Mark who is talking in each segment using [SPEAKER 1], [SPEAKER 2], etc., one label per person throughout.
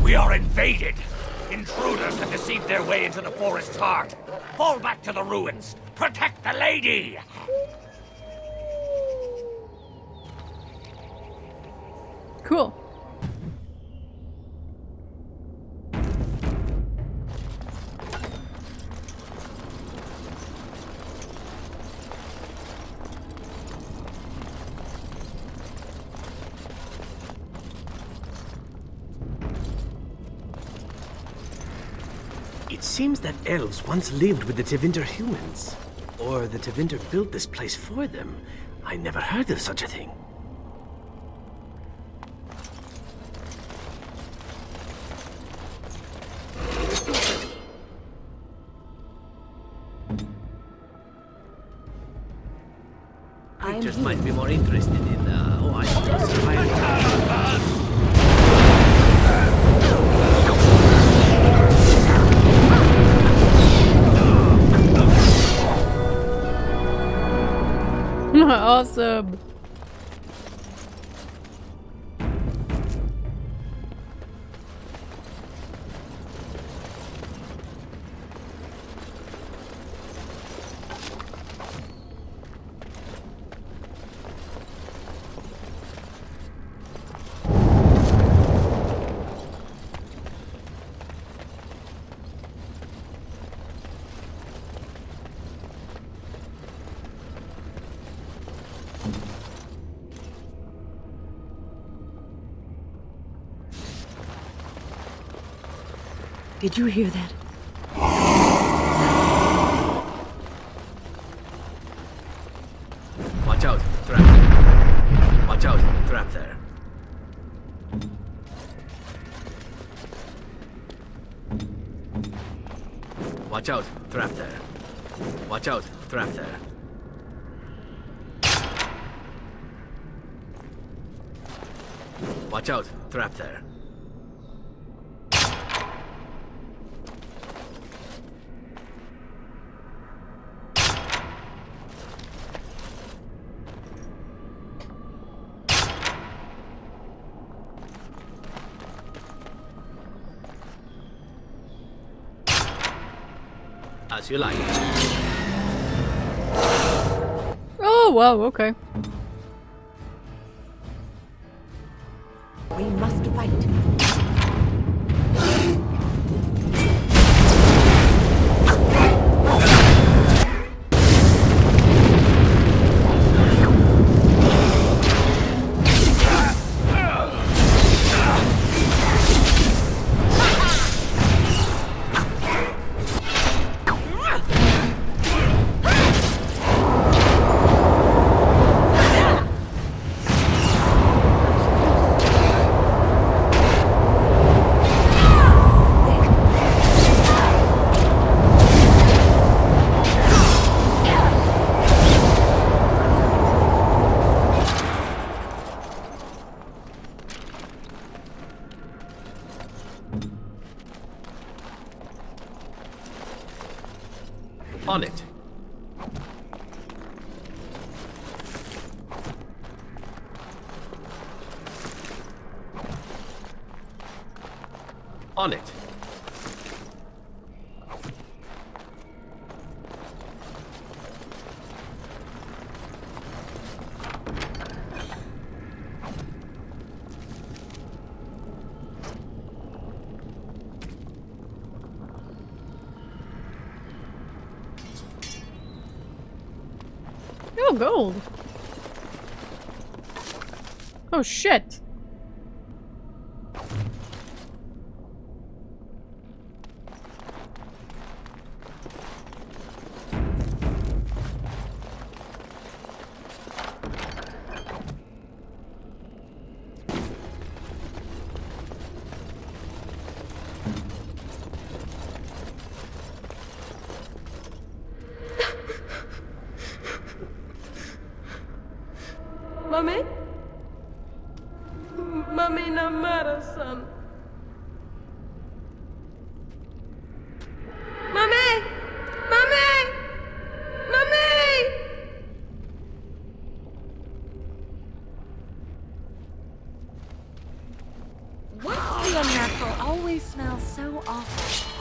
[SPEAKER 1] We are invaded! Intruders have deceived their way into the forest's heart. Fall back to the ruins. Protect the lady!
[SPEAKER 2] Cool.
[SPEAKER 3] It seems that elves once lived with the Tevinter humans. Or the Tevinter built this place for them. I never heard of such a thing. Creatures might be more interested in,
[SPEAKER 2] Awesome.
[SPEAKER 4] Did you hear that?
[SPEAKER 3] Watch out, trap there. Watch out, trap there. Watch out, trap there. Watch out, trap there. Watch out, trap there. As you like.
[SPEAKER 2] Oh, wow, okay.
[SPEAKER 4] We must fight.
[SPEAKER 3] On it. On it.
[SPEAKER 2] Oh, gold. Oh, shit.
[SPEAKER 4] Mummy? Mummy na marasan. Mummy! Mummy! Mummy! What's the unnatural
[SPEAKER 5] always smells so awful.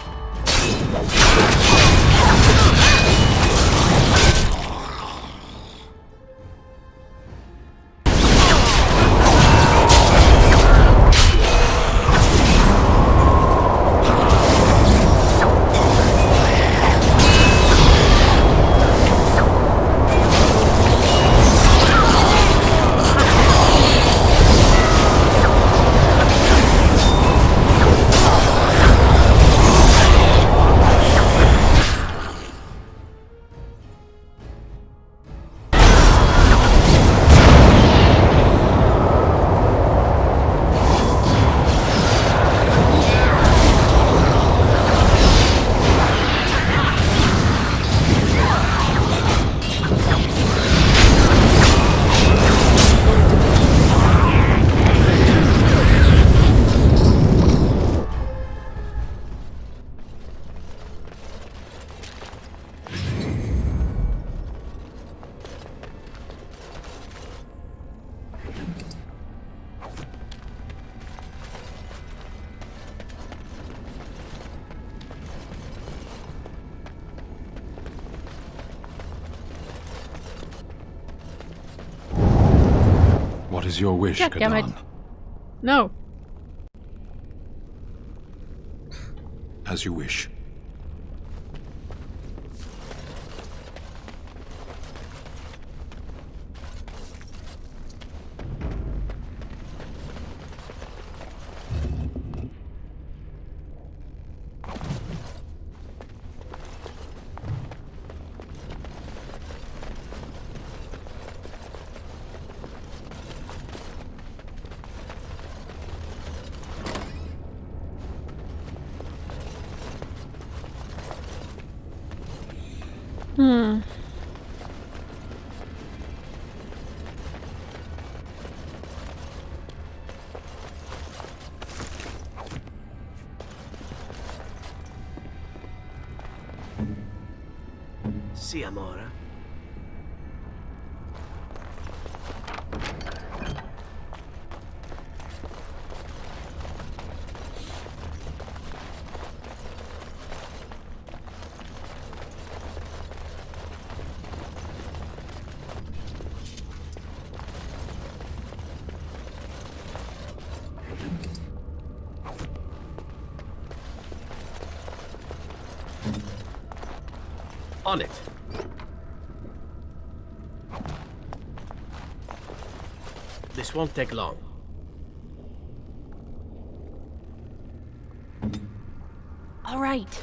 [SPEAKER 6] What is your wish,
[SPEAKER 2] God damn it.
[SPEAKER 6] Kadan?
[SPEAKER 2] No.
[SPEAKER 6] As you wish.
[SPEAKER 3] Si, amore. On it. This won't take long.
[SPEAKER 5] All right.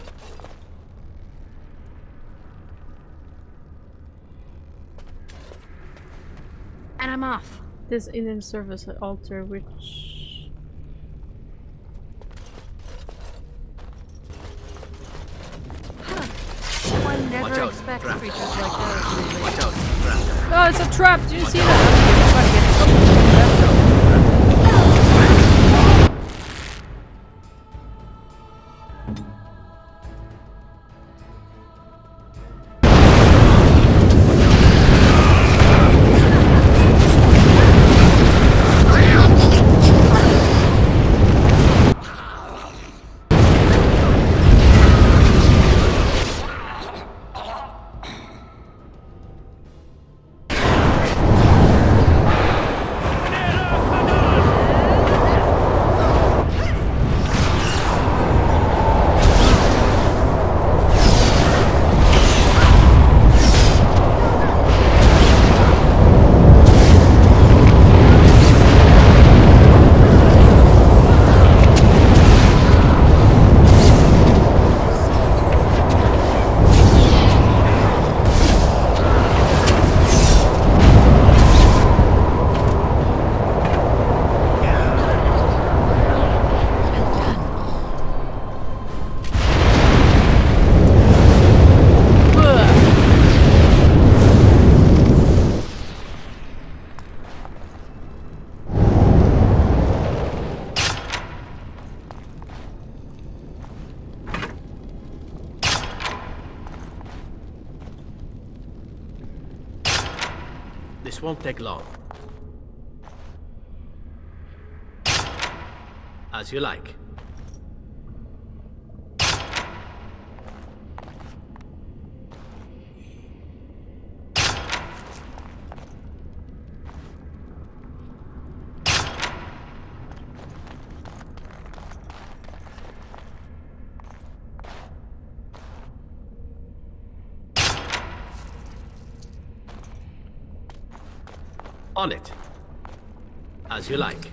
[SPEAKER 5] And I'm off.
[SPEAKER 2] This in service altar, which
[SPEAKER 5] One
[SPEAKER 3] Watch
[SPEAKER 5] never
[SPEAKER 3] out,
[SPEAKER 5] expects
[SPEAKER 3] trap.
[SPEAKER 5] creatures like those, really.
[SPEAKER 3] Watch out, trap.
[SPEAKER 2] oh, it's a trap! Did you see that?
[SPEAKER 3] This won't take long. As you like. On it. As you like.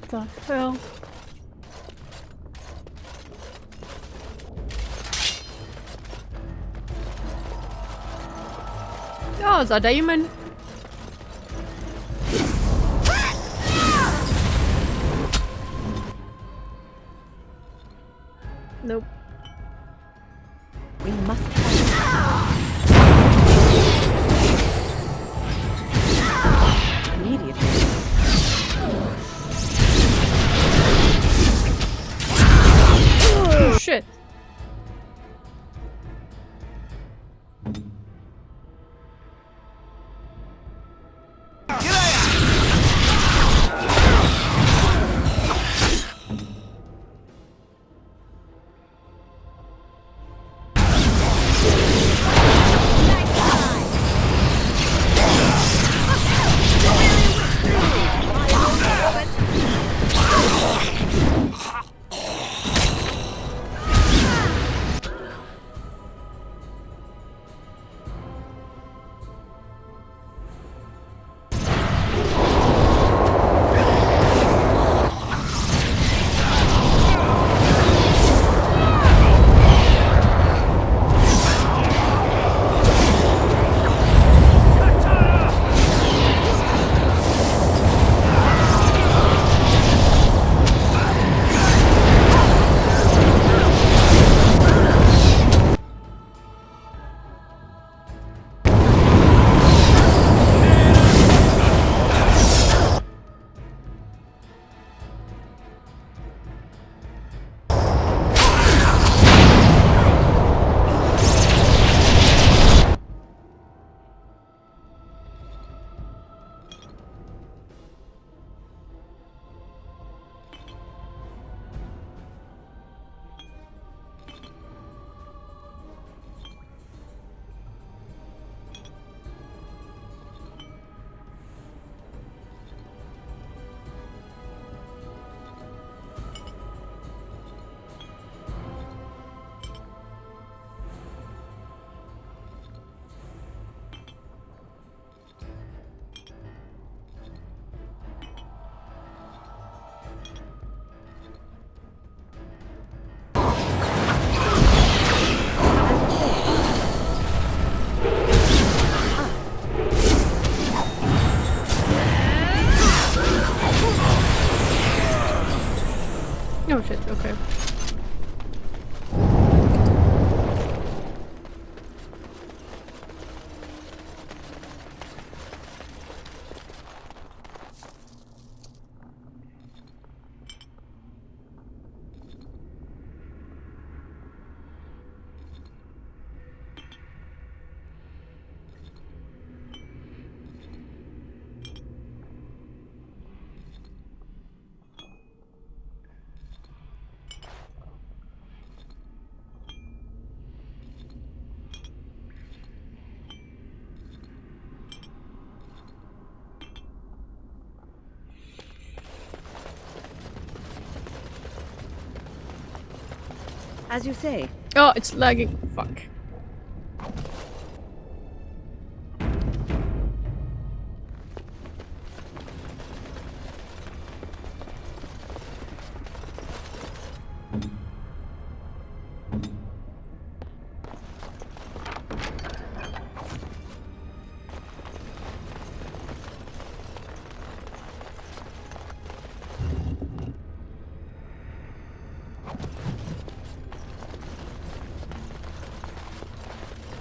[SPEAKER 2] The hell? Oh, it's a diamond. Nope.
[SPEAKER 4] We must immediately.
[SPEAKER 2] Oh shit. Oh shit, okay.
[SPEAKER 4] As you say.
[SPEAKER 2] Oh, it's lagging. Fuck.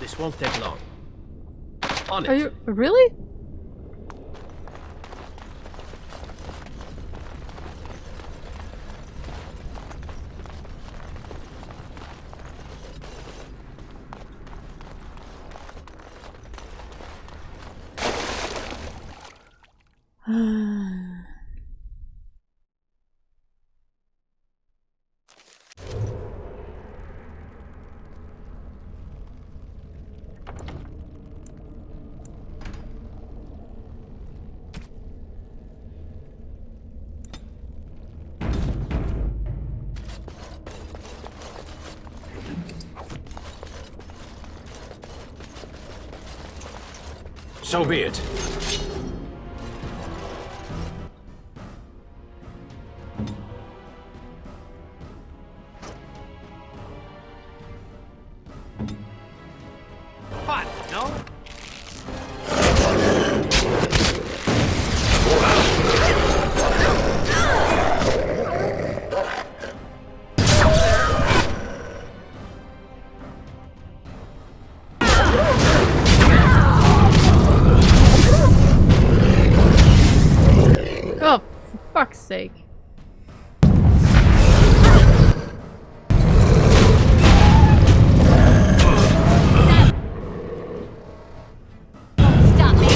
[SPEAKER 3] This won't take long. On it.
[SPEAKER 2] Are you really?
[SPEAKER 3] So be it. Fun, no?
[SPEAKER 2] Oh, for fuck's sake.
[SPEAKER 5] Stop me.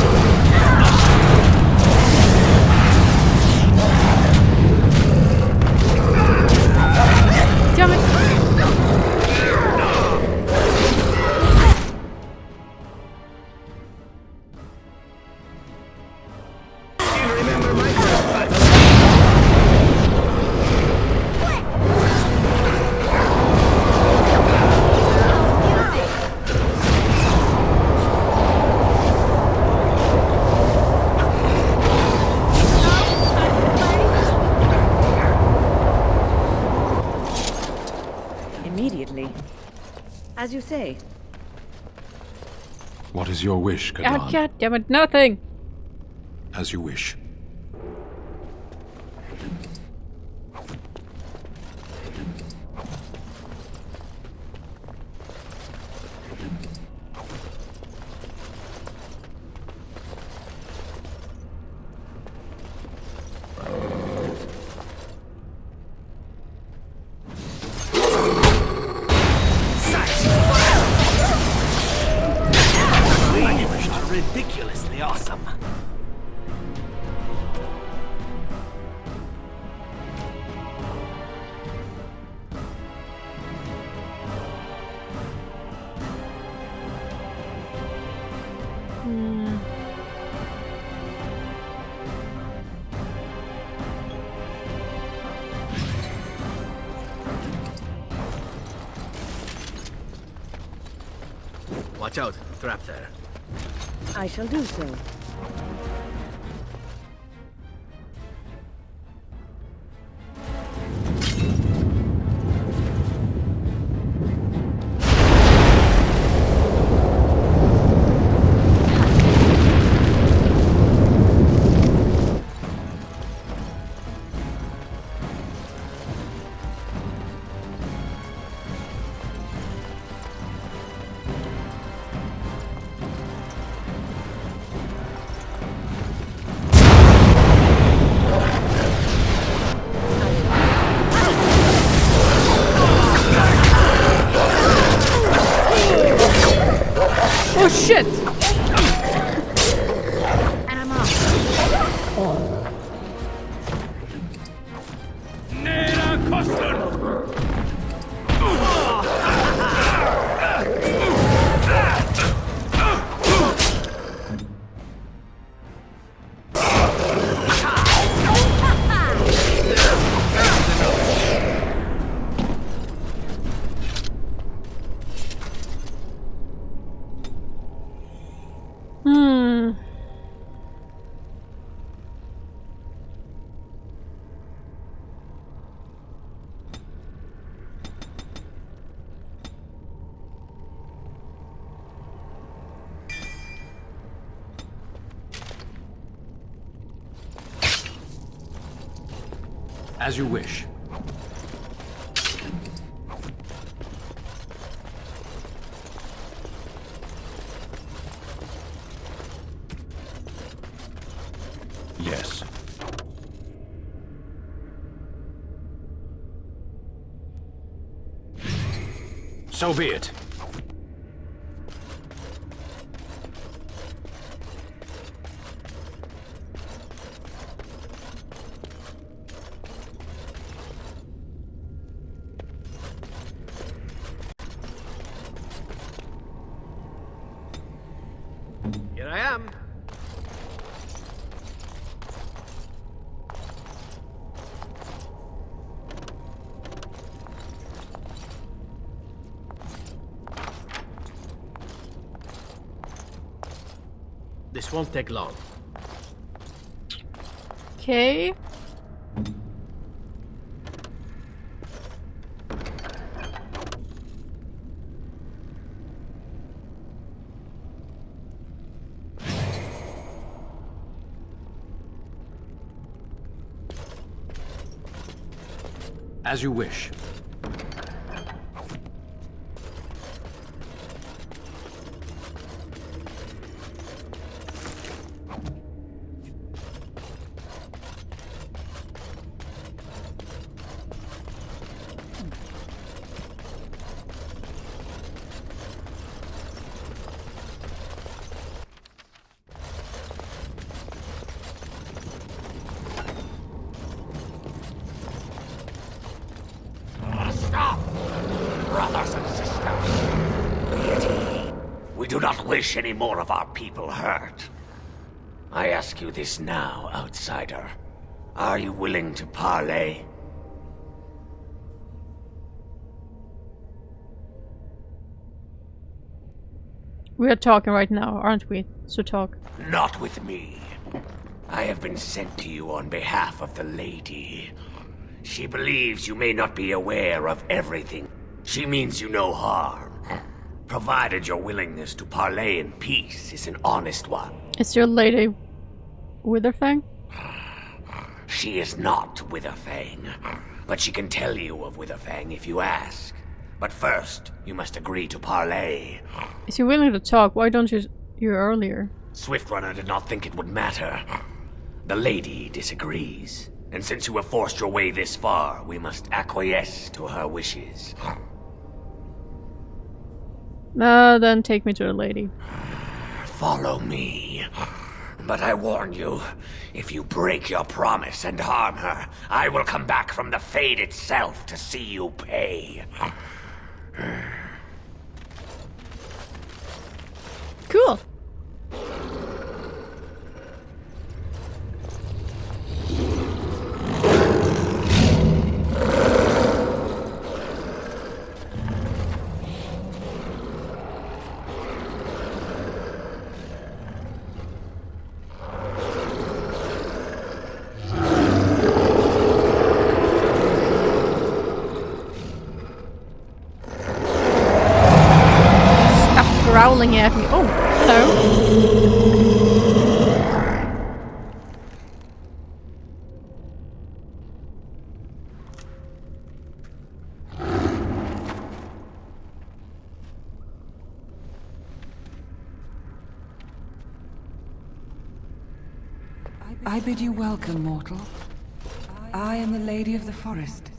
[SPEAKER 2] Damn it!
[SPEAKER 4] Immediately. As you say.
[SPEAKER 6] What is your wish,
[SPEAKER 2] God,
[SPEAKER 6] Kadan?
[SPEAKER 2] God damn it, nothing!
[SPEAKER 6] As you wish.
[SPEAKER 3] Language are ridiculously awesome. Watch out, trap there.
[SPEAKER 4] I shall do so.
[SPEAKER 2] Oh shit!
[SPEAKER 5] And I'm off.
[SPEAKER 3] As you wish.
[SPEAKER 6] Yes.
[SPEAKER 3] So be it. Here I am. This won't take long.
[SPEAKER 2] Okay.
[SPEAKER 3] As you wish.
[SPEAKER 1] Stop! Brothers and sisters, deity, we do not wish any more of our people hurt. I ask you this now, outsider. Are you willing to parley?
[SPEAKER 2] We are talking right now, aren't we? So talk.
[SPEAKER 1] Not with me. I have been sent to you on behalf of the lady. She believes you may not be aware of everything. She means you no harm, provided your willingness to parley in peace is an honest one.
[SPEAKER 2] Is your lady Witherfang?
[SPEAKER 1] She is not Witherfang, but she can tell you of Witherfang if you ask. But first, you must agree to parley.
[SPEAKER 2] Is he willing to talk? Why don't you earlier?
[SPEAKER 1] Swiftrunner did not think it would matter. The lady disagrees. And since you have forced your way this far, we must acquiesce to her wishes.
[SPEAKER 2] Then take me to the lady.
[SPEAKER 1] Follow me. But I warn you, if you break your promise and harm her, I will come back from the Fade itself to see you pay.
[SPEAKER 2] Cool. Growling at me. Oh, hello.
[SPEAKER 7] I bid you welcome, mortal. I am the Lady of the Forest.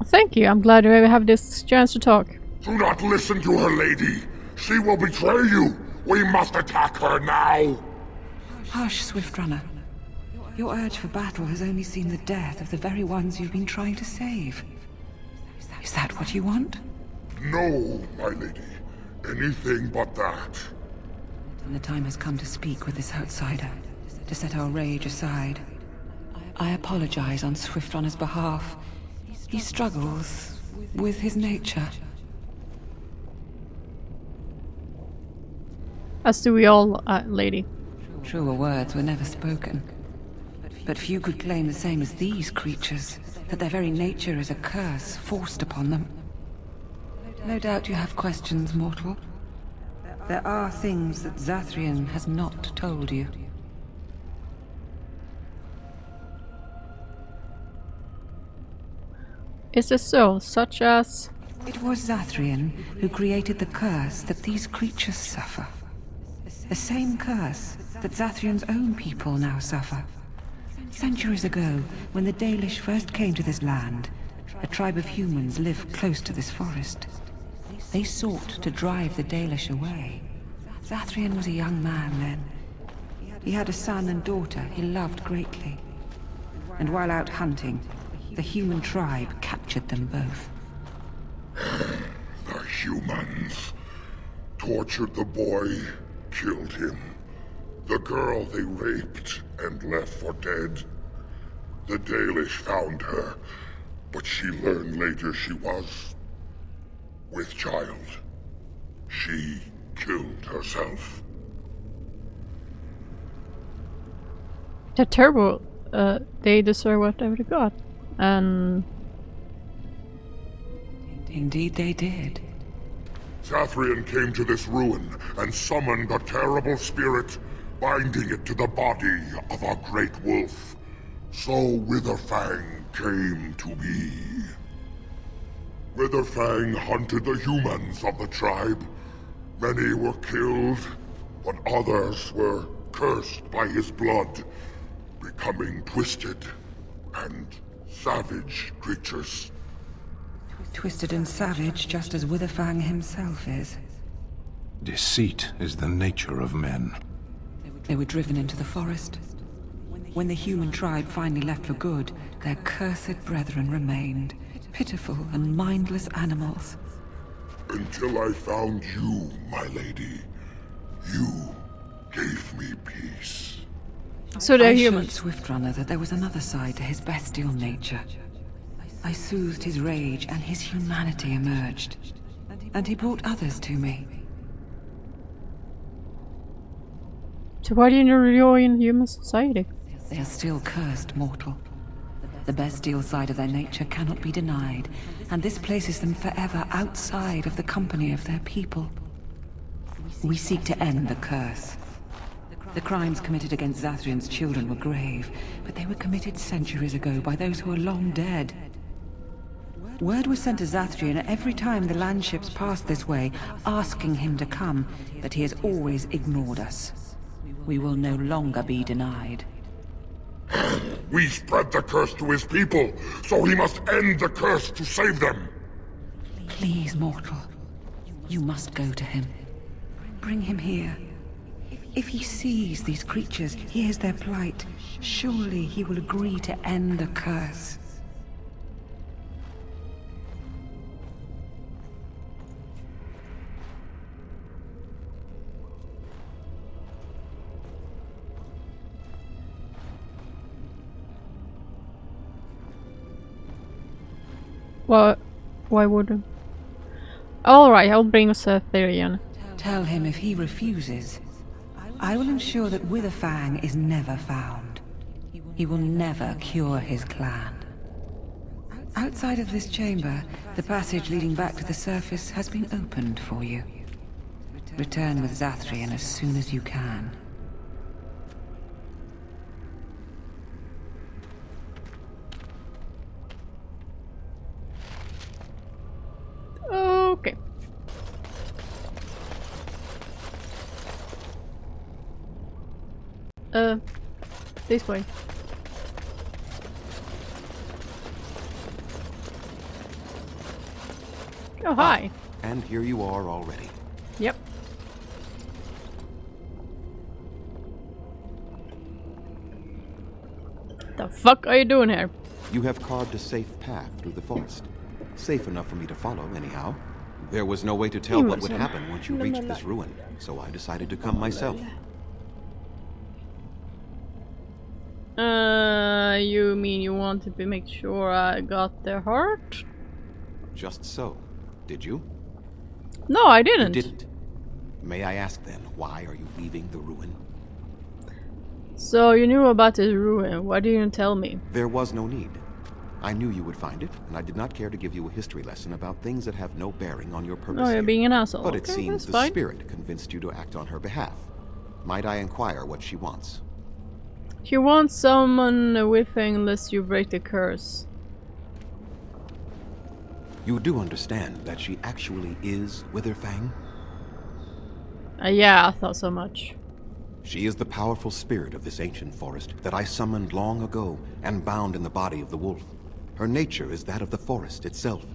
[SPEAKER 2] Thank you. I'm glad we have this chance to talk.
[SPEAKER 8] Do not listen to her, lady. She will betray you. We must attack her now.
[SPEAKER 7] Hush, Swiftrunner. Your urge for battle has only seen the death of the very ones you've been trying to save. Is that what you want?
[SPEAKER 8] No, my lady. Anything but that.
[SPEAKER 7] And the time has come to speak with this outsider, to set our rage aside. I apologize on Swiftrunner's behalf. He struggles with his nature.
[SPEAKER 2] As do we all, lady.
[SPEAKER 7] Truer words were never spoken. But few could claim the same as these creatures, that their very nature is a curse forced upon them. No doubt you have questions, mortal. There are things that Zathrian has not told you.
[SPEAKER 2] Is this so? Such as...
[SPEAKER 7] It was Zathrian who created the curse that these creatures suffer. The same curse that Zathrian's own people now suffer. Centuries ago, when the Dalish first came to this land, a tribe of humans lived close to this forest. They sought to drive the Dalish away. Zathrian was a young man then. He had a son and daughter he loved greatly. And while out hunting, the human tribe captured them both.
[SPEAKER 8] The humans tortured the boy, killed him. The girl they raped and left for dead. The Dalish found her, but she learned later she was with child. She killed herself.
[SPEAKER 2] They're terrible. They deserve whatever they got. And
[SPEAKER 7] Indeed they did.
[SPEAKER 8] Zathrian came to this ruin and summoned a terrible spirit, binding it to the body of a great wolf. So WitherFang came to be. WitherFang hunted the humans of the tribe. Many were killed, but others were cursed by his blood, becoming twisted and savage creatures.
[SPEAKER 7] Twisted and savage, just as WitherFang himself is.
[SPEAKER 6] Deceit is the nature of men.
[SPEAKER 7] They were driven into the forest. When the human tribe finally left for good, their cursed brethren remained, pitiful and mindless animals.
[SPEAKER 8] Until I found you, my lady. You gave me peace.
[SPEAKER 2] so they're
[SPEAKER 7] I showed
[SPEAKER 2] humans.
[SPEAKER 7] Swiftrunner that there was another side to his bestial nature. I soothed his rage and his humanity emerged. And he brought others to me.
[SPEAKER 2] So why do you join human society?
[SPEAKER 7] They are still cursed, mortal. The bestial side of their nature cannot be denied, and this places them forever outside of the company of their people. We seek to end the curse. The crimes committed against Zathrian's children were grave, but they were committed centuries ago by those who are long dead. Word was sent to Zathrian every time the landships passed this way, asking him to come, but he has always ignored us. We will no longer be denied.
[SPEAKER 8] We spread the curse to his people, so he must end the curse to save them.
[SPEAKER 7] Please, mortal. You must go to him. Bring him here. If he sees these creatures, hears their plight, surely he will agree to end the curse.
[SPEAKER 2] Well, why wouldn't? Alright, I'll bring us a Leliana.
[SPEAKER 7] Tell him if he refuses, I will ensure that WitherFang is never found. He will never cure his clan. Outside of this chamber, the passage leading back to the surface has been opened for you. Return with Zathrian as soon as you can.
[SPEAKER 2] Okay. This way. Oh, hi.
[SPEAKER 9] And here you are already.
[SPEAKER 2] Yep. The fuck are you doing here?
[SPEAKER 9] You have carved a safe path through the forest. Safe enough for me to follow, anyhow. There was no way to tell what would happen once you reached this ruin, so I decided to come myself.
[SPEAKER 2] You mean you wanted to make sure I got their heart?
[SPEAKER 9] Just so. Did you?
[SPEAKER 2] No, I didn't.
[SPEAKER 9] You didn't. May I ask then, why are you leaving the ruin?
[SPEAKER 2] So you knew about this ruin. Why didn't you tell me?
[SPEAKER 9] There was no need. I knew you would find it, and I did not care to give you a history lesson about things that have no bearing on your purpose.
[SPEAKER 2] Oh, you're
[SPEAKER 9] here.
[SPEAKER 2] being an asshole.
[SPEAKER 9] But it
[SPEAKER 2] Okay,
[SPEAKER 9] seems
[SPEAKER 2] that's
[SPEAKER 9] the
[SPEAKER 2] fine.
[SPEAKER 9] spirit convinced you to act on her behalf. Might I inquire what she wants?
[SPEAKER 2] She wants someone with her unless you break the curse.
[SPEAKER 9] You do understand that she actually is WitherFang?
[SPEAKER 2] Yeah, I thought so much.
[SPEAKER 9] She is the powerful spirit of this ancient forest that I summoned long ago and bound in the body of the wolf. Her nature is that of the forest itself.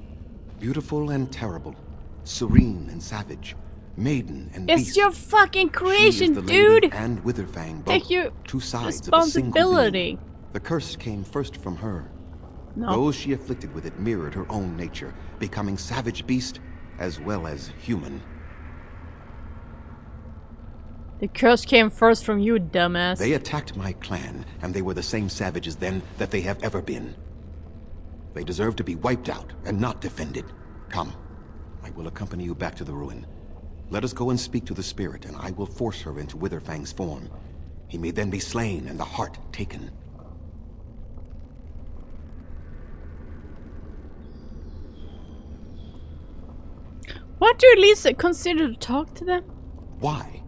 [SPEAKER 9] Beautiful and terrible, serene and savage, maiden and beast.
[SPEAKER 2] It's your fucking
[SPEAKER 9] She is
[SPEAKER 2] creation,
[SPEAKER 9] the lady
[SPEAKER 2] dude!
[SPEAKER 9] and WitherFang both,
[SPEAKER 2] Take your
[SPEAKER 9] two sides of a single
[SPEAKER 2] responsibility.
[SPEAKER 9] being. The curse came first from her.
[SPEAKER 2] No.
[SPEAKER 9] Those she afflicted with it mirrored her own nature, becoming savage beast as well as human.
[SPEAKER 2] The curse came first from you, dumbass.
[SPEAKER 9] They attacked my clan, and they were the same savages then that they have ever been. They deserve to be wiped out and not defended. Come, I will accompany you back to the ruin. Let us go and speak to the spirit, and I will force her into Witherfang's form. He may then be slain and the heart taken.
[SPEAKER 2] What do you at least consider to talk to them?
[SPEAKER 9] Why?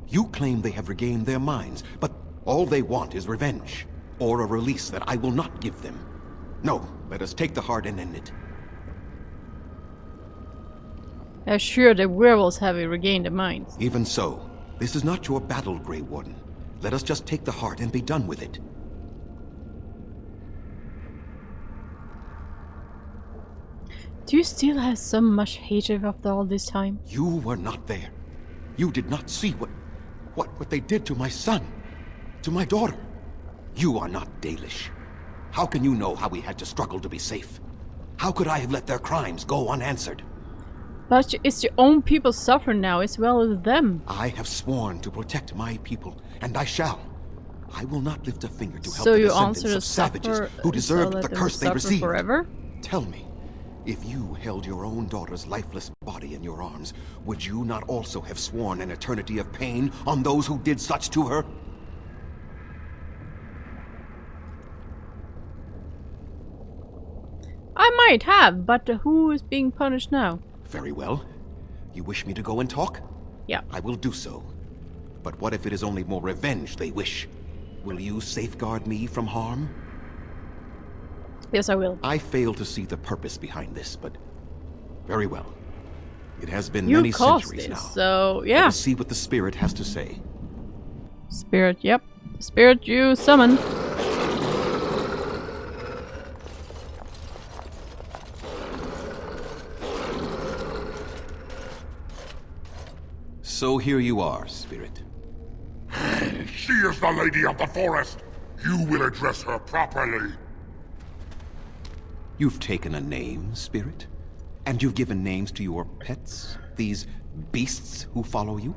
[SPEAKER 9] You claim they have regained their minds, but all they want is revenge, or a release that I will not give them. No, let us take the heart and end it.
[SPEAKER 2] I'm sure the werewolves have regained their minds.
[SPEAKER 9] Even so, this is not your battle, Grey Warden. Let us just take the heart and be done with it.
[SPEAKER 2] Do you still have so much hatred after all this time?
[SPEAKER 9] You were not there. You did not see what they did to my son, to my daughter. You are not Dalish. How can you know how we had to struggle to be safe? How could I have let their crimes go unanswered?
[SPEAKER 2] But it's your own people suffering now as well as them.
[SPEAKER 9] I have sworn to protect my people, and I shall. I will not lift a finger to help
[SPEAKER 2] So
[SPEAKER 9] the
[SPEAKER 2] you
[SPEAKER 9] descendants
[SPEAKER 2] answer to
[SPEAKER 9] of savages
[SPEAKER 2] suffer,
[SPEAKER 9] who deserved
[SPEAKER 2] so
[SPEAKER 9] the
[SPEAKER 2] that they
[SPEAKER 9] curse they
[SPEAKER 2] will suffer
[SPEAKER 9] received.
[SPEAKER 2] forever?
[SPEAKER 9] Tell me, if you held your own daughter's lifeless body in your arms, would you not also have sworn an eternity of pain on those who did such to her?
[SPEAKER 2] I might have, but who is being punished now?
[SPEAKER 9] Very well. You wish me to go and talk?
[SPEAKER 2] Yeah.
[SPEAKER 9] I will do so. But what if it is only more revenge they wish? Will you safeguard me from harm?
[SPEAKER 2] Yes, I will.
[SPEAKER 9] I fail to see the purpose behind this, but very well. It has been
[SPEAKER 2] You
[SPEAKER 9] many
[SPEAKER 2] caused
[SPEAKER 9] centuries
[SPEAKER 2] this,
[SPEAKER 9] now.
[SPEAKER 2] so
[SPEAKER 9] Let
[SPEAKER 2] yeah.
[SPEAKER 9] us see what the spirit has to say.
[SPEAKER 2] Spirit, yep. Spirit you summon.
[SPEAKER 9] So here you are, spirit.
[SPEAKER 8] She is the lady of the forest. You will address her properly.
[SPEAKER 9] You've taken a name, spirit? And you've given names to your pets? These beasts who follow you?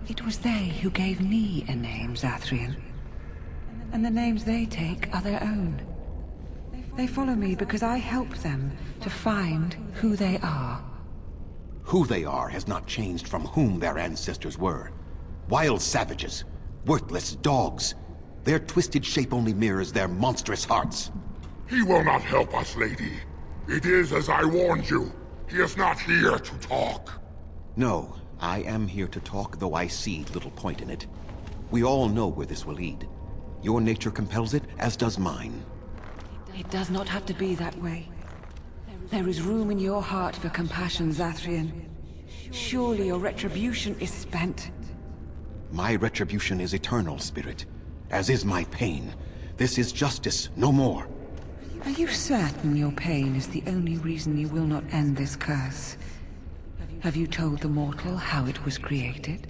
[SPEAKER 7] It was they who gave me a name, Zathrian. And the names they take are their own. They follow me because I help them to find who they are.
[SPEAKER 9] Who they are has not changed from whom their ancestors were. Wild savages. Worthless dogs. Their twisted shape only mirrors their monstrous hearts.
[SPEAKER 8] He will not help us, lady. It is as I warned you. He is not here to talk.
[SPEAKER 9] No, I am here to talk, though I see little point in it. We all know where this will lead. Your nature compels it, as does mine.
[SPEAKER 7] It does not have to be that way. There is room in your heart for compassion, Zathrian. Surely your retribution is spent.
[SPEAKER 9] My retribution is eternal, spirit. As is my pain. This is justice, no more.
[SPEAKER 7] Are you certain your pain is the only reason you will not end this curse? Have you told the mortal how it was created?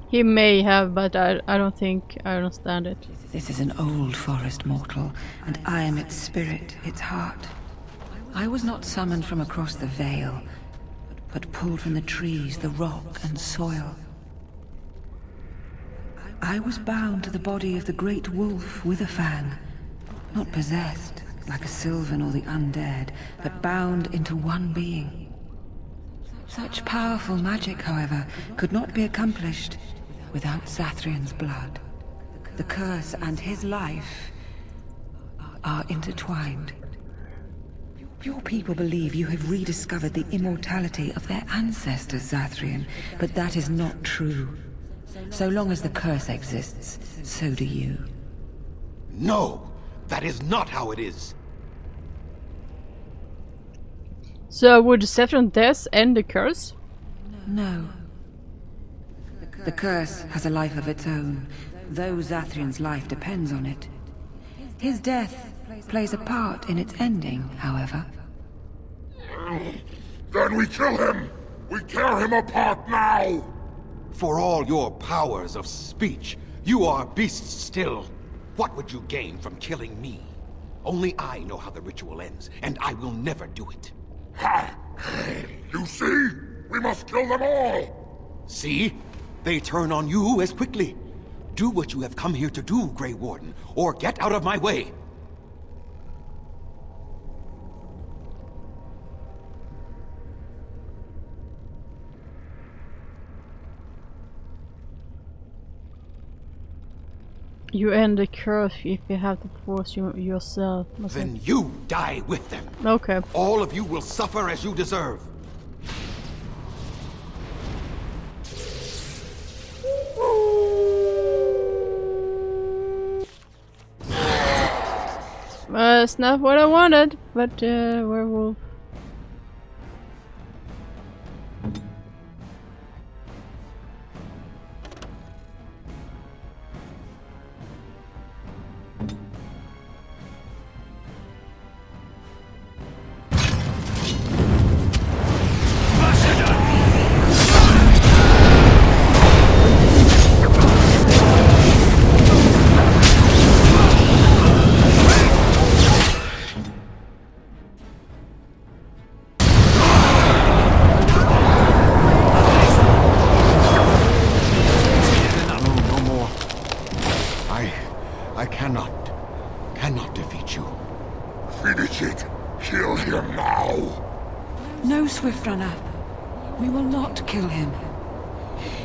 [SPEAKER 2] He may have, but I don't think I understand it.
[SPEAKER 7] This is an old forest mortal, and I am its spirit, its heart. I was not summoned from across the Vale, but pulled from the trees, the rock, and soil. I was bound to the body of the great wolf SilverFang, not possessed, like a Sylvan or the undead, but bound into one being. Such powerful magic, however, could not be accomplished without Zathrian's blood. The curse and his life are intertwined. Your people believe you have rediscovered the immortality of their ancestors, Zathrian, but that is not true. So long as the curse exists, so do you.
[SPEAKER 9] No! That is not how it is!
[SPEAKER 2] So would Saturn death end the curse?
[SPEAKER 7] No. The curse has a life of its own, though Zathrian's life depends on it. His death plays a part in its ending, however.
[SPEAKER 8] Then we kill him! We tear him apart now!
[SPEAKER 9] For all your powers of speech, you are beasts still. What would you gain from killing me? Only I know how the ritual ends, and I will never do it.
[SPEAKER 8] Ha! You see? We must kill them all!
[SPEAKER 9] See? They turn on you as quickly. Do what you have come here to do, Grey Warden, or get out of my way.
[SPEAKER 2] You end the curse if you have to force yourself.
[SPEAKER 9] Then you die with them.
[SPEAKER 2] Okay.
[SPEAKER 9] All of you will suffer as you deserve.
[SPEAKER 2] It's not what I wanted, but werewolf.
[SPEAKER 9] Cannot defeat you.
[SPEAKER 8] Finish it. Kill him now.
[SPEAKER 7] No, Swift Runner. We will not kill him.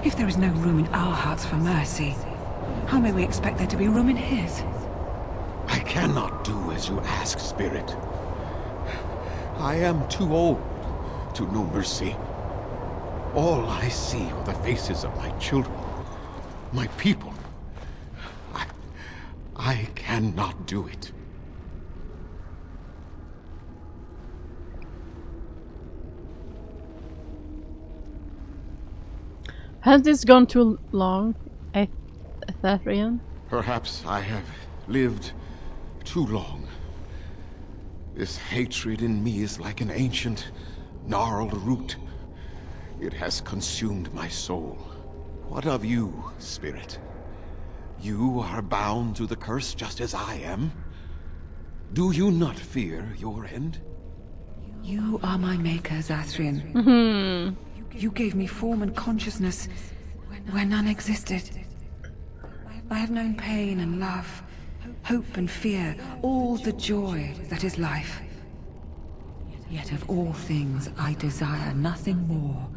[SPEAKER 7] If there is no room in our hearts for mercy, how may we expect there to be room in his?
[SPEAKER 9] I cannot do as you ask, Spirit. I am too old to know mercy. All I see are the faces of my children, my people. I cannot do it.
[SPEAKER 2] Has this gone too long, Atharian?
[SPEAKER 9] Perhaps I have lived too long. This hatred in me is like an ancient, gnarled root. It has consumed my soul. What of you, Spirit? You are bound to the curse just as I am. Do you not fear your end?
[SPEAKER 7] You are my maker, Zathrian. You gave me form and consciousness where none existed. I have known pain and love, hope and fear, all the joy that is life. Yet of all things, I desire nothing more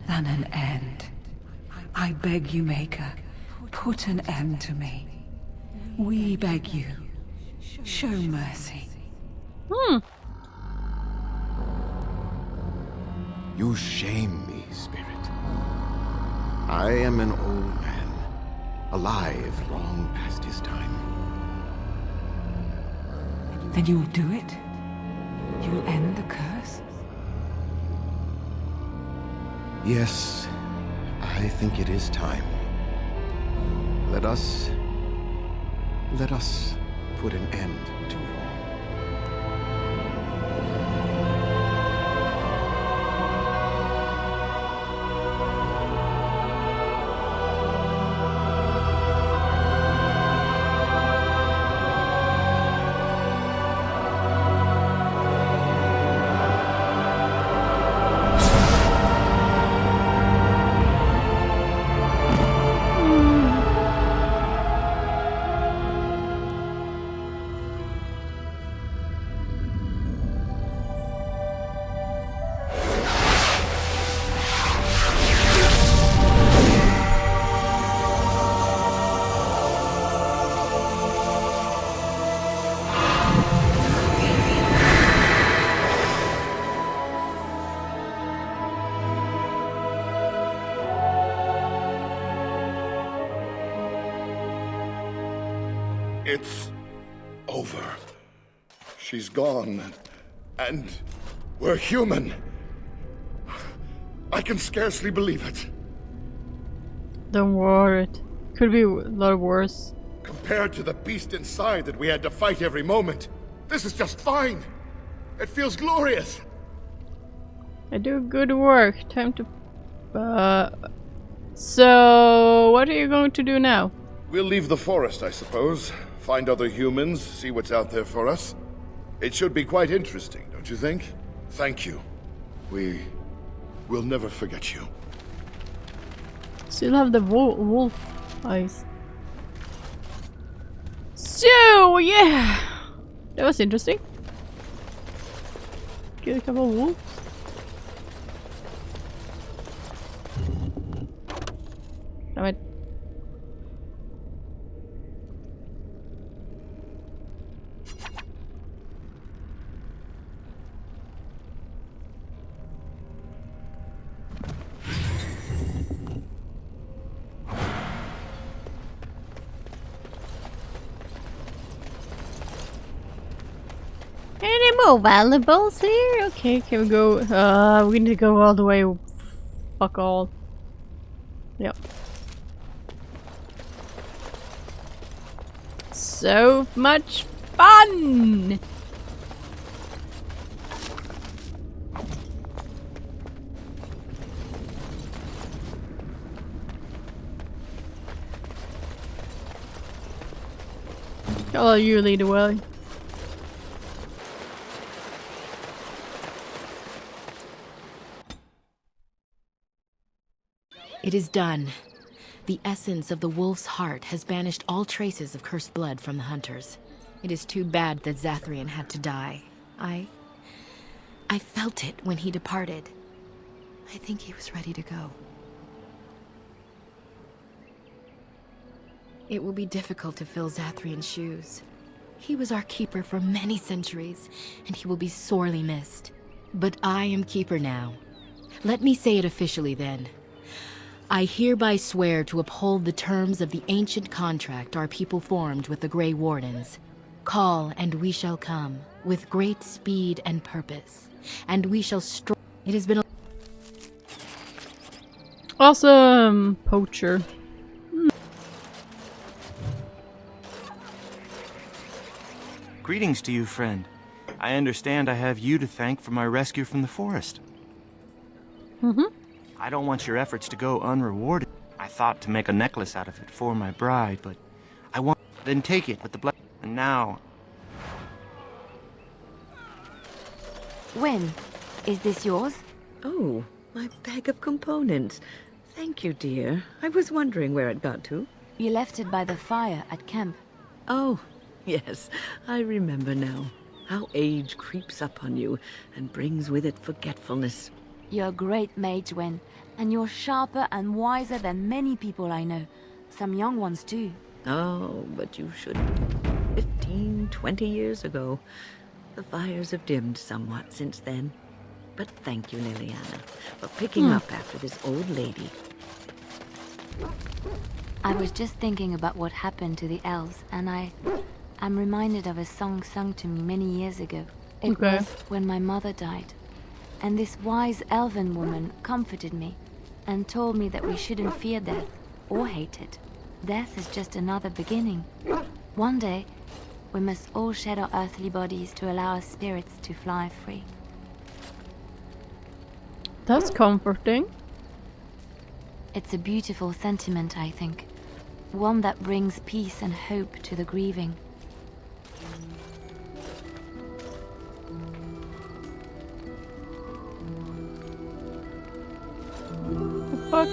[SPEAKER 7] than an end. I beg you, Maker, put an end to me. We beg you, show mercy.
[SPEAKER 9] You shame me, Spirit. I am an old man, alive long past his time.
[SPEAKER 7] Then you will do it? You will end the curse?
[SPEAKER 9] Yes, I think it is time. Let us put an end to it all.
[SPEAKER 8] It's over. She's gone. And we're human. I can scarcely believe it.
[SPEAKER 2] Don't worry. It could be a lot worse.
[SPEAKER 8] Compared to the beast inside that we had to fight every moment, this is just fine. It feels glorious.
[SPEAKER 2] I do good work. Time to... So... what are you going to do now?
[SPEAKER 8] We'll leave the forest, I suppose. Find other humans, see what's out there for us. It should be quite interesting, don't you think? Thank you. We'll never forget you.
[SPEAKER 2] Still have the wolf eyes. So, yeah! That was interesting. Get a couple of wolves. Damn it. Any more valuables here? Okay, can we go? We need to go all the way. Fuck all. Yep. So much fun! Oh, you lead the way.
[SPEAKER 5] It is done. The essence of the wolf's heart has banished all traces of cursed blood from the hunters. It is too bad that Zathrian had to die. I felt it when he departed. I think he was ready to go. It will be difficult to fill Zathrian's shoes. He was our keeper for many centuries, and he will be sorely missed. But I am keeper now. Let me say it officially then. I hereby swear to uphold the terms of the ancient contract our people formed with the Grey Wardens. Call, and we shall come, with great speed and purpose. And we shall It has been a
[SPEAKER 2] Awesome! Poacher.
[SPEAKER 10] Greetings to you, friend. I understand I have you to thank for my rescue from the forest. I don't want your efforts to go unrewarded. I thought to make a necklace out of it for my bride, but I want... Then take it with the blood. And now...
[SPEAKER 11] When? Is this yours?
[SPEAKER 4] Oh, my bag of components. Thank you, dear. I was wondering where it got to.
[SPEAKER 11] You left it by the fire at camp.
[SPEAKER 4] Oh, yes. I remember now. How age creeps up on you and brings with it forgetfulness.
[SPEAKER 11] You're a great mage, Wen, and you're sharper and wiser than many people I know. Some young ones, too.
[SPEAKER 4] Oh, but you shouldn't. 15, 20 years ago. The fires have dimmed somewhat since then. But thank you, Leliana, for picking up after this old lady.
[SPEAKER 11] I was just thinking about what happened to the elves, and I'm reminded of a song sung to me many years ago. It was when my mother died. And this wise elven woman comforted me and told me that we shouldn't fear death or hate it. Death is just another beginning. One day, we must all shed our earthly bodies to allow our spirits to fly free.
[SPEAKER 2] That's comforting.
[SPEAKER 11] It's a beautiful sentiment, I think. One that brings peace and hope to the grieving.
[SPEAKER 2] Fuck.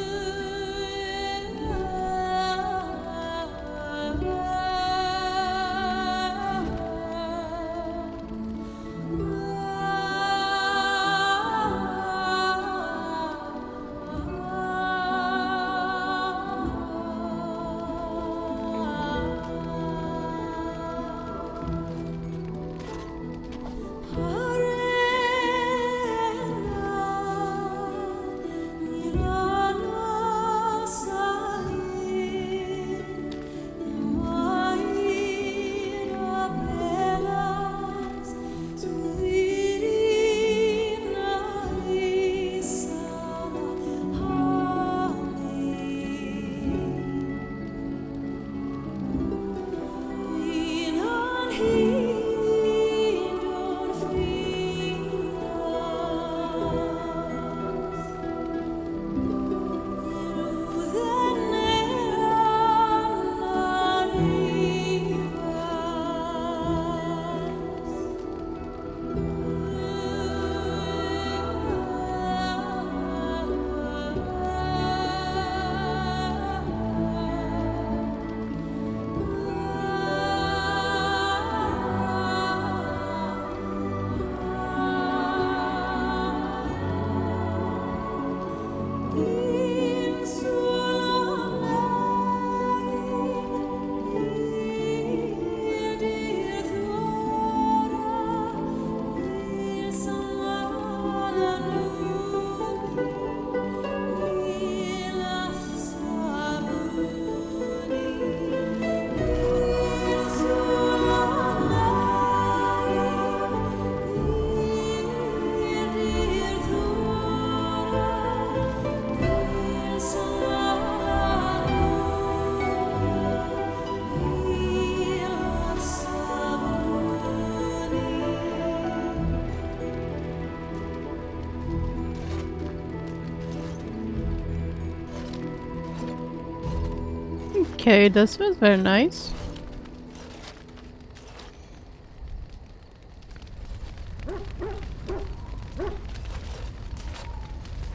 [SPEAKER 2] Okay, this was very nice.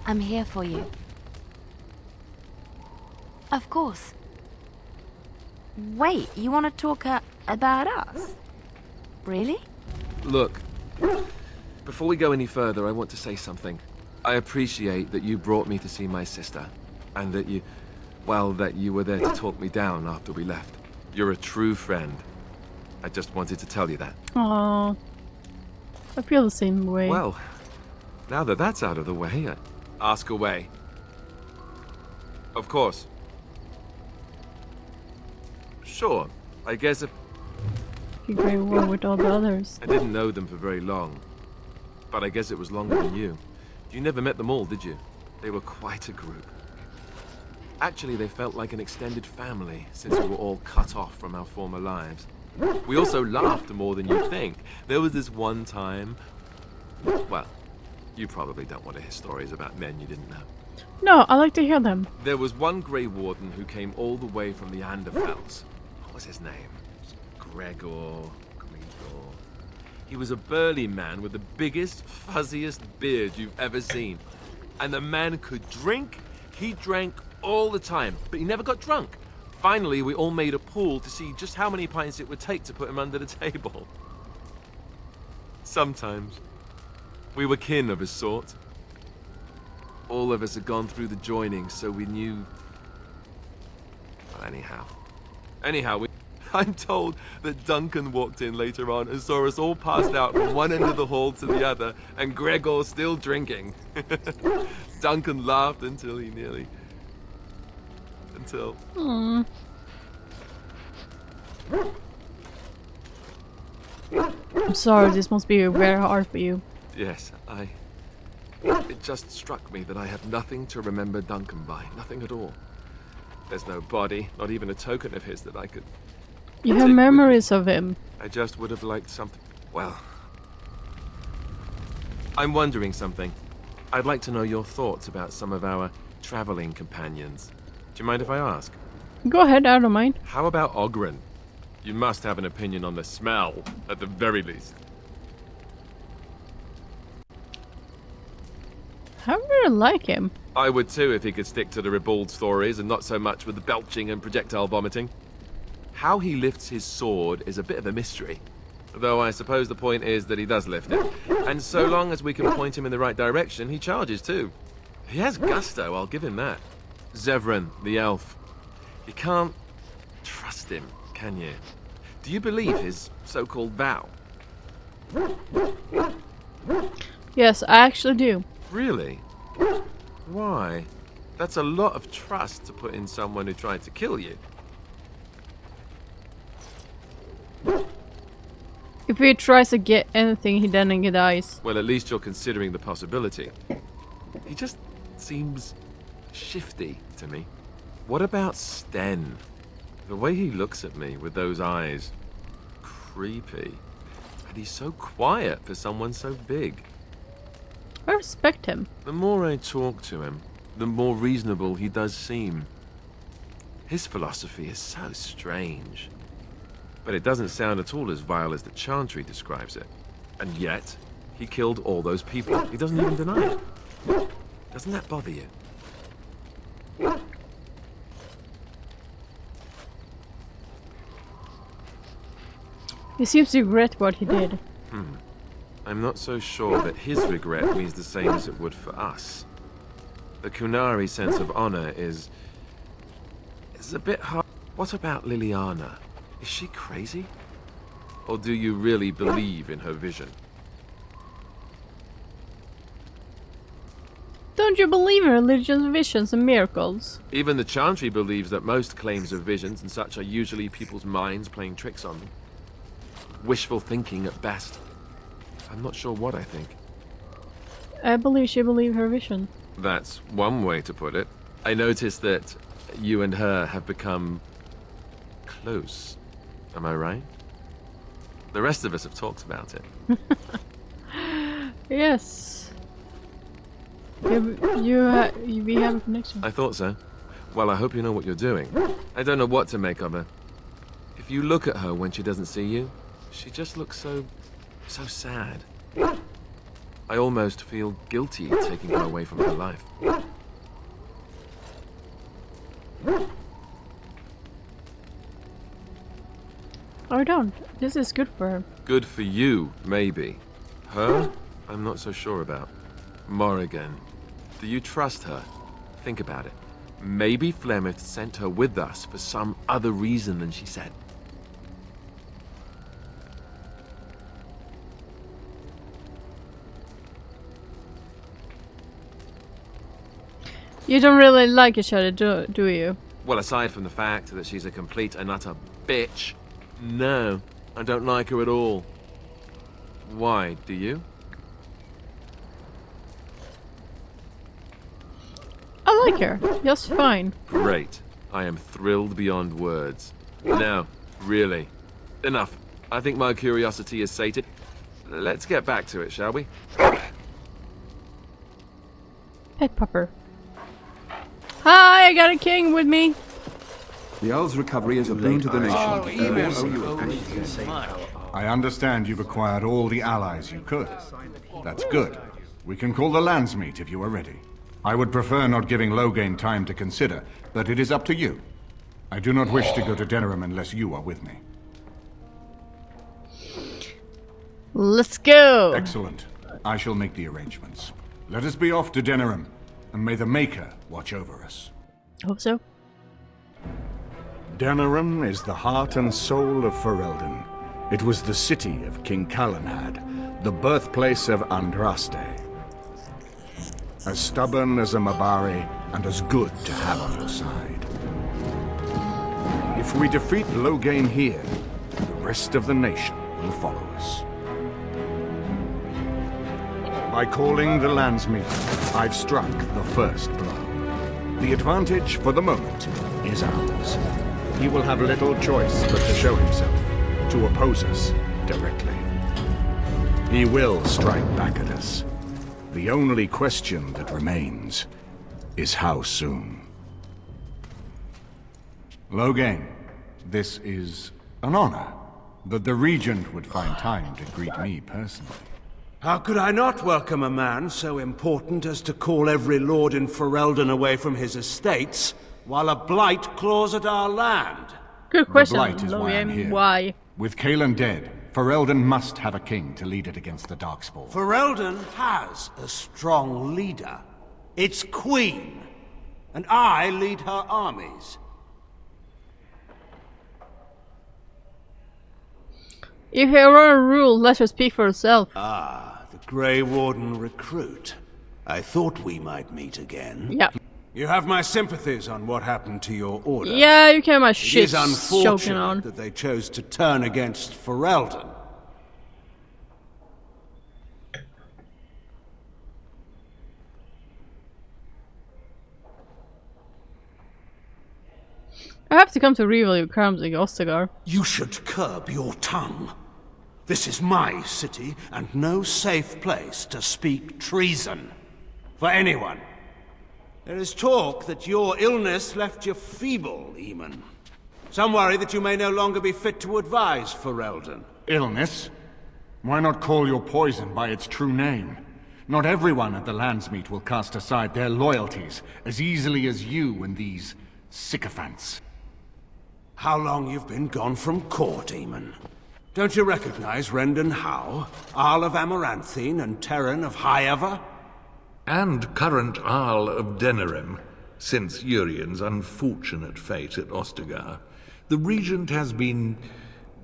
[SPEAKER 11] I'm here for you. Of course. Wait, you want to talk about us? Really?
[SPEAKER 12] Look, before we go any further, I want to say something. I appreciate that you brought me to see my sister, and that you were there to talk me down after we left. You're a true friend. I just wanted to tell you that.
[SPEAKER 2] Aww. I feel the same way.
[SPEAKER 12] Well, now that that's out of the way, ask away. Of course. Sure, I guess if...
[SPEAKER 2] You great war with all the others.
[SPEAKER 12] I didn't know them for very long, but I guess it was longer than you. You never met them all, did you? They were quite a group. Actually, they felt like an extended family, since we were all cut off from our former lives. We also laughed more than you'd think. There was this one time... Well, you probably don't want to hear stories about men you didn't know.
[SPEAKER 2] No, I like to hear them.
[SPEAKER 12] There was one Grey Warden who came all the way from the Anderfells. What was his name? Gregor. He was a burly man with the biggest, fuzziest beard you've ever seen. And the man could drink. He drank all the time, but he never got drunk. Finally, we all made a pool to see just how many pints it would take to put him under the table. Sometimes. We were kin of a sort. All of us had gone through the joining, so we knew... Well, anyhow, I'm told that Duncan walked in later on and saw us all passed out from one end of the hall to the other, and Gregor still drinking. Duncan laughed until he nearly...
[SPEAKER 2] Aww. I'm sorry, this must be very hard for you.
[SPEAKER 12] Yes, It just struck me that I have nothing to remember Duncan by. Nothing at all. There's no body, not even a token of his that I could...
[SPEAKER 2] You have memories of him.
[SPEAKER 12] I just would have liked something... Well... I'm wondering something. I'd like to know your thoughts about some of our traveling companions. Do you mind if I ask?
[SPEAKER 2] Go ahead, I don't mind.
[SPEAKER 12] How about Ogren? You must have an opinion on the smell, at the very least.
[SPEAKER 2] I really like him.
[SPEAKER 12] I would too if he could stick to the ribald stories and not so much with the belching and projectile vomiting. How he lifts his sword is a bit of a mystery. Though I suppose the point is that he does lift it. And so long as we can point him in the right direction, he charges too. He has gusto, I'll give him that. Zevran, the elf. You can't trust him, can you? Do you believe his so-called vow?
[SPEAKER 2] Yes, I actually do.
[SPEAKER 12] Really? Why? That's a lot of trust to put in someone who tried to kill you.
[SPEAKER 2] If he tries to get anything, he then dies.
[SPEAKER 12] Well, at least you're considering the possibility. He just seems shifty to me. What about Sten? The way he looks at me with those eyes. Creepy. And he's so quiet for someone so big.
[SPEAKER 2] I respect him.
[SPEAKER 12] The more I talk to him, the more reasonable he does seem. His philosophy is so strange. But it doesn't sound at all as vile as the Chantry describes it. And yet, he killed all those people. He doesn't even deny it. Doesn't that bother you?
[SPEAKER 2] He seems to regret what he did.
[SPEAKER 12] I'm not so sure that his regret means the same as it would for us. The Kunari sense of honor is a bit hard. What about Leliana? Is she crazy? Or do you really believe in her vision?
[SPEAKER 2] Don't you believe in religious visions and miracles?
[SPEAKER 12] Even the Chantry believes that most claims of visions and such are usually people's minds playing tricks on them. Wishful thinking at best. I'm not sure what I think.
[SPEAKER 2] I believe she believed her vision.
[SPEAKER 12] That's one way to put it. I noticed that you and her have become close. Am I right? The rest of us have talked about it.
[SPEAKER 2] Yes. We have a connection.
[SPEAKER 12] I thought so. Well, I hope you know what you're doing. I don't know what to make of her. If you look at her when she doesn't see you, she just looks so sad. I almost feel guilty taking her away from her life.
[SPEAKER 2] I don't. This is good for her.
[SPEAKER 12] Good for you, maybe. Her? I'm not so sure about. Morrigan. Do you trust her? Think about it. Maybe Flemeth sent her with us for some other reason than she said.
[SPEAKER 2] You don't really like each other, do you?
[SPEAKER 12] Well, aside from the fact that she's a complete and utter bitch, no, I don't like her at all. Why, do you?
[SPEAKER 2] I like her, just fine.
[SPEAKER 12] Great. I am thrilled beyond words. Now, really, enough. I think my curiosity is sated. Let's get back to it, shall we?
[SPEAKER 2] Pet pupper. Hi, I got a king with me.
[SPEAKER 6] The Earl's recovery is a boon to the nation. I understand you've acquired all the allies you could. That's good. We can call the Landsmeet if you are ready. I would prefer not giving Loghain time to consider, but it is up to you. I do not wish to go to Denerim unless you are with me.
[SPEAKER 2] Let's go.
[SPEAKER 6] Excellent. I shall make the arrangements. Let us be off to Denerim, and may the Maker watch over us.
[SPEAKER 2] Hope so.
[SPEAKER 13] Denerim is the heart and soul of Ferelden. It was the city of King Calenhad, the birthplace of Andraste. As stubborn as a Mabari, and as good to have on your side. If we defeat Loghain here, the rest of the nation will follow us. By calling the Landsmeet, I've struck the first blow. The advantage, for the moment, is ours. He will have little choice but to show himself, to oppose us directly. He will strike back at us. The only question that remains is how soon. Loghain, this is an honor that the Regent would find time to greet me personally.
[SPEAKER 14] How could I not welcome a man so important as to call every lord in Ferelden away from his estates, while a blight claws at our land?
[SPEAKER 2] Good question,
[SPEAKER 6] The blight is why I'm here.
[SPEAKER 2] Why?
[SPEAKER 6] With Cailan dead, Ferelden must have a king to lead it against the Darkspawn.
[SPEAKER 14] Ferelden has a strong leader. Its queen. And I lead her armies.
[SPEAKER 2] If you were a rule, let her speak for herself.
[SPEAKER 14] Ah, the Grey Warden recruit. I thought we might meet again.
[SPEAKER 2] Yeah.
[SPEAKER 14] You have my sympathies on what happened to your order.
[SPEAKER 2] Yeah, you can have my
[SPEAKER 14] It
[SPEAKER 2] shit
[SPEAKER 14] is
[SPEAKER 2] choking
[SPEAKER 14] unfortunate
[SPEAKER 2] on.
[SPEAKER 14] that they chose to turn against Ferelden.
[SPEAKER 2] I have to come to reveal your crimes like Ostagar.
[SPEAKER 14] You should curb your tongue. This is my city, and no safe place to speak treason. For anyone. There is talk that your illness left you feeble, Eamon. Some worry that you may no longer be fit to advise Ferelden.
[SPEAKER 6] Illness? Why not call your poison by its true name? Not everyone at the Landsmeet will cast aside their loyalties as easily as you and these sycophants.
[SPEAKER 14] How long you've been gone from court, Eamon? Don't you recognize Rendon Howe, Arl of Amaranthine, and Terran of Highever?
[SPEAKER 15] And current Arl of Denerim, since Urien's unfortunate fate at Ostagar. The Regent has been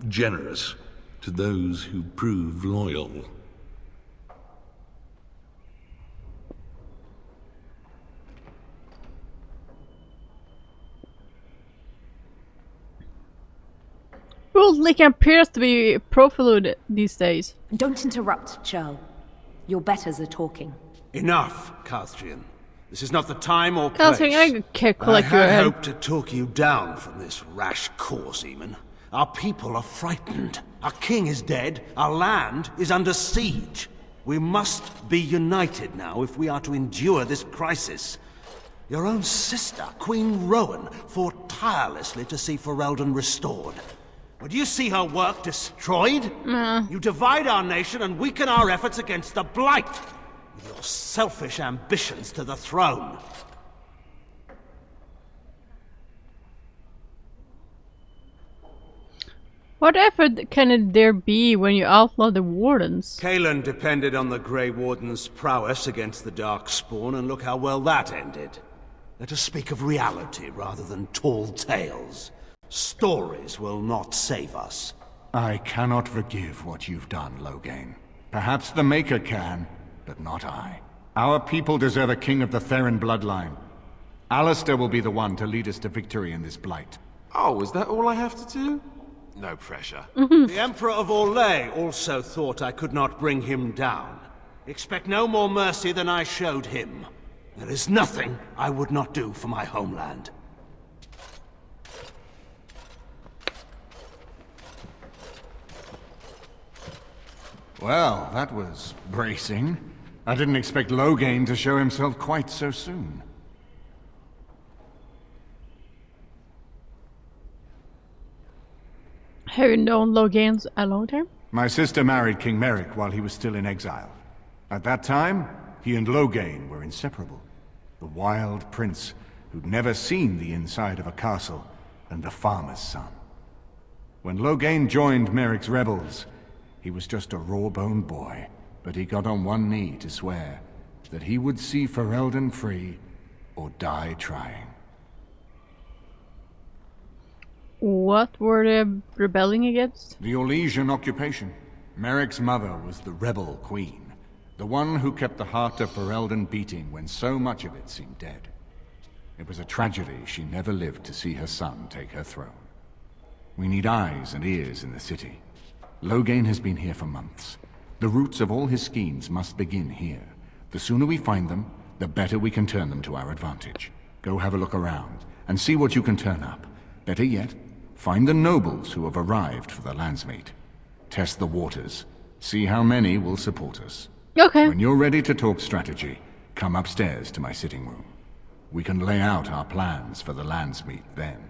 [SPEAKER 15] generous to those who prove loyal.
[SPEAKER 2] Well, Lick appears to be profiled these days.
[SPEAKER 16] Don't interrupt, Churl. Your betters are talking.
[SPEAKER 14] Enough, Calthrian. This is not the time or place.
[SPEAKER 2] Calthrian, I collect your
[SPEAKER 14] had
[SPEAKER 2] head.
[SPEAKER 14] hoped to talk you down from this rash course, Eamon. Our people are frightened. Our king is dead. Our land is under siege. We must be united now if we are to endure this crisis. Your own sister, Queen Rowan, fought tirelessly to see Ferelden restored. Would you see her work destroyed? You divide our nation and weaken our efforts against the Blight, with your selfish ambitions to the throne.
[SPEAKER 2] What effort can there be when you outlaw the Wardens?
[SPEAKER 14] Kaelin depended on the Grey Warden's prowess against the Darkspawn, and look how well that ended. Let us speak of reality rather than tall tales. Stories will not save us.
[SPEAKER 6] I cannot forgive what you've done, Loghain. Perhaps the Maker can, but not I. Our people deserve a king of the Theron bloodline. Alistair will be the one to lead us to victory in this blight.
[SPEAKER 12] Oh, is that all I have to do? No pressure.
[SPEAKER 14] The Emperor of Orlais also thought I could not bring him down. Expect no more mercy than I showed him. There is nothing I would not do for my homeland.
[SPEAKER 6] Well, that was bracing. I didn't expect Loghain to show himself quite so soon.
[SPEAKER 2] Have you known Loghain a long time?
[SPEAKER 6] My sister married King Merrick while he was still in exile. At that time, he and Loghain were inseparable. The wild prince who'd never seen the inside of a castle, and the farmer's son. When Loghain joined Merrick's rebels, he was just a raw-boned boy, but he got on one knee to swear that he would see Ferelden free or die trying.
[SPEAKER 2] What were they rebelling against?
[SPEAKER 6] The Orlesian occupation. Merrick's mother was the rebel queen, the one who kept the heart of Ferelden beating when so much of it seemed dead. It was a tragedy she never lived to see her son take her throne. We need eyes and ears in the city. Loghain has been here for months. The roots of all his schemes must begin here. The sooner we find them, the better we can turn them to our advantage. Go have a look around, and see what you can turn up. Better yet, find the nobles who have arrived for the landsmeet. Test the waters. See how many will support us.
[SPEAKER 2] Okay.
[SPEAKER 6] When you're ready to talk strategy, come upstairs to my sitting room. We can lay out our plans for the landsmeet then.